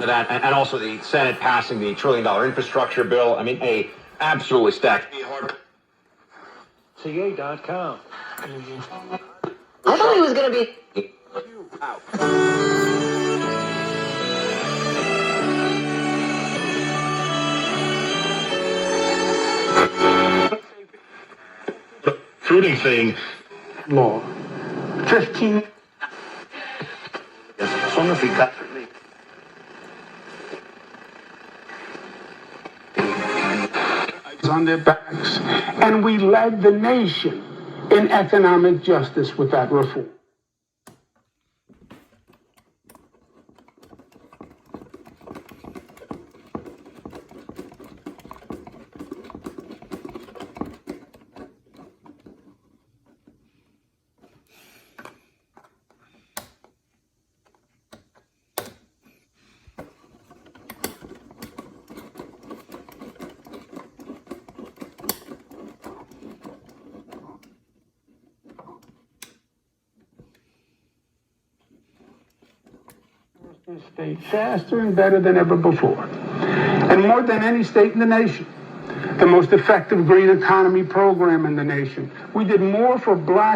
that, and also the Senate passing the $1 trillion infrastructure bill. I mean, absolutely stacked. CA.com. I thought he was going to be... Out. Recruiting thing. Law. 15. On their backs, and we led the nation in economic justice with that reform. State faster and better than ever before, and more than any state in the nation. The most effective green economy program in the nation. We did more for black